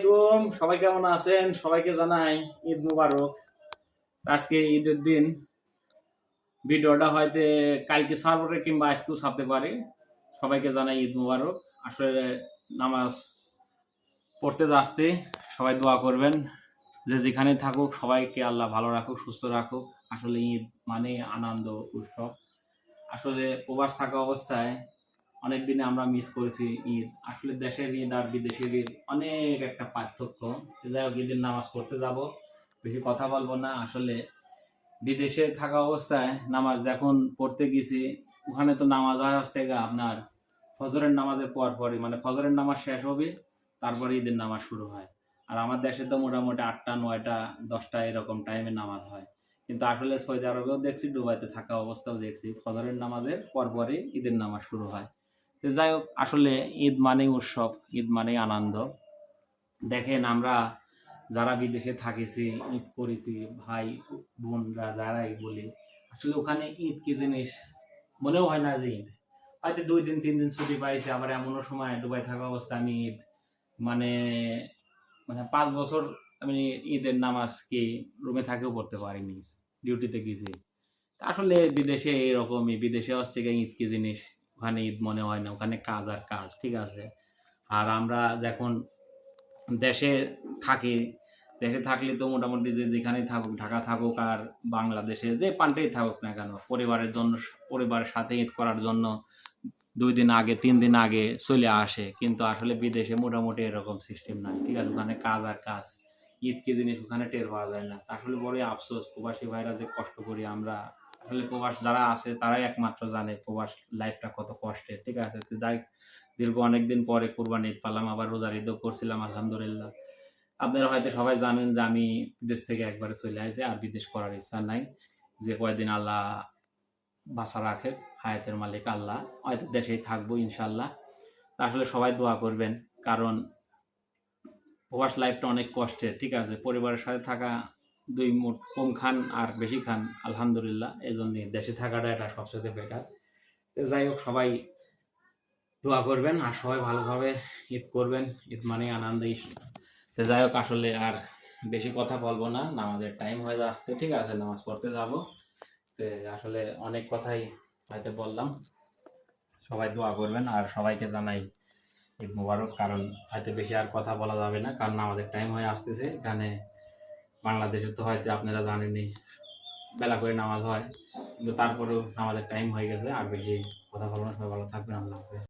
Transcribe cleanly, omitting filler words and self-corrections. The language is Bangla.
আলাইকুম, সবাই কেমন আছেন? সবাইকে জানাই ঈদ মুবারক। আজকে ঈদের দিন ভিডিওটা হয়তো কালকে ছাড়বে কিংবা আজকেও ছাড়তে পারে। সবাইকে জানাই ঈদ মুবারক। আসলে নামাজ পড়তে আসতে সবাই দোয়া করবেন, যে যেখানে থাকুক সবাইকে আল্লাহ ভালো রাখুক, সুস্থ রাখুক। আসলে ঈদ মানে আনন্দ উৎসব। আসলে প্রবাস থাকা অবস্থায় অনেক দিনে আমরা মিস করেছি ঈদ। আসলে দেশের ঈদ আর বিদেশের ঈদ অনেক একটা পার্থক্য। যাই হোক, ঈদের নামাজ পড়তে যাব, বেশি কথা বলবো না। আসলে বিদেশে থাকা অবস্থায় নামাজ যখন পড়তে গেছি, ওখানে তো নামাজ হয় হচ্ছে আপনার ফজরের নামাজের পরপরই, মানে ফজরের নামাজ শেষ হবে, তারপরে ঈদের নামাজ শুরু হয়। আর আমার দেশে তো মোটামুটি 8টা 9টা 10টা এরকম টাইমে নামাজ হয়। কিন্তু আসলে সৌদি আরবেও দেখছি, দুবাইতে থাকা অবস্থাও দেখছি, ফজরের নামাজের পরপরই ঈদের নামাজ শুরু হয়। তো যাই হোক, আসলে ঈদ মানেই উৎসব, ঈদ মানেই আনন্দ। দেখেন, আমরা যারা বিদেশে থাকিছি, ঈদ করেছি, ভাই বোনরা যারাই বলি, আসলে ওখানে ঈদ কি জিনিস মনেও হয় না যে ঈদ। হয়তো 2 দিন 3 দিন ছুটি পাইছি। আবার এমনও সময় দুবাই থাকা অবস্থা আমি ঈদ মানে মানে 5 বছর আমি ঈদের নামাজ কি রুমে থাকেও পড়তে পারিনি, ডিউটিতে গেছি। আসলে বিদেশে এরকমই, বিদেশে হচ্ছে গিয়ে ঈদ কি জিনিস, ওখানে ঈদ মনে হয় না, ওখানে কাজ আর কাজ, ঠিক আছে। আর আমরা যখন দেশে থাকি, দেশে থাকলে তো মোটামুটি যে যেখানেই থাকুক, ঢাকা থাকুক আর বাংলাদেশে যে প্রান্তেই থাকুক না কেন, পরিবারের জন্য, পরিবারের সাথে ঈদ করার জন্য 2 দিন আগে 3 দিন আগে চলে আসে। কিন্তু আসলে বিদেশে মোটামুটি এরকম সিস্টেম নাই, ঠিক আছে। ওখানে কাজ আর কাজ, ঈদ কি জিনিস ওখানে টের পাওয়া যায় না। আসলে বড়ই আফসোস, প্রবাসী ভাইরা যে কষ্ট করি আমরা। আসলে প্রবাস যারা আছে তারাই একমাত্র জানে প্রবাস লাইফটা কত কষ্টের, ঠিক আছে। তো যাই, দীর্ঘ অনেকদিন পরে কুরবানি ঈদ পালাম, আবার রোজার ঈদও করছিলাম আলহামদুলিল্লাহ। আপনারা হয়তো সবাই জানেন যে আমি বিদেশ থেকে একবারে চলে আসছি, আর বিদেশ করার ইচ্ছা নাই। যে কয়দিন আল্লাহ বাঁচা রাখে, হায়াতের মালিক আল্লাহ, হয়তো দেশেই থাকবো ইনশাল্লাহ। আসলে সবাই দোয়া করবেন, কারণ প্রবাস লাইফটা অনেক কষ্টের, ঠিক আছে। পরিবারের সাথে থাকা দুই মুঠ কম খান আর বেশি খান আলহামদুলিল্লাহ, এই জন্যই দেশে থাকাটা এটা সবচেয়ে বেটার। যাই হোক, সবাই দোয়া করবেন আর সবাই ভালোভাবে ঈদ করবেন। ঈদ মানে আনন্দেই। যাই হোক, আসলে আর বেশি কথা বলবো না, নামাজের টাইম হয়ে যাচ্ছে, ঠিক আছে, নামাজ পড়তে যাব। আসলে অনেক কথাই হয়তো বললাম। সবাই দোয়া করবেন আর সবাইকে জানাই ঈদ মুবারক। কারণ হয়তো বেশি আর কথা বলা যাবে না, কারণ আমাদের টাইম হয়ে আসতেছে। এখানে বাংলাদেশে তো হয়তো আপনারা জানেনই বেলা করে নামাজ হয়, কিন্তু তারপরেও আমাদের টাইম হয়ে গেছে। আর বেশি কথা বলবো না, সবাই ভালো থাকবেন, আল্লাহ হাফেজ।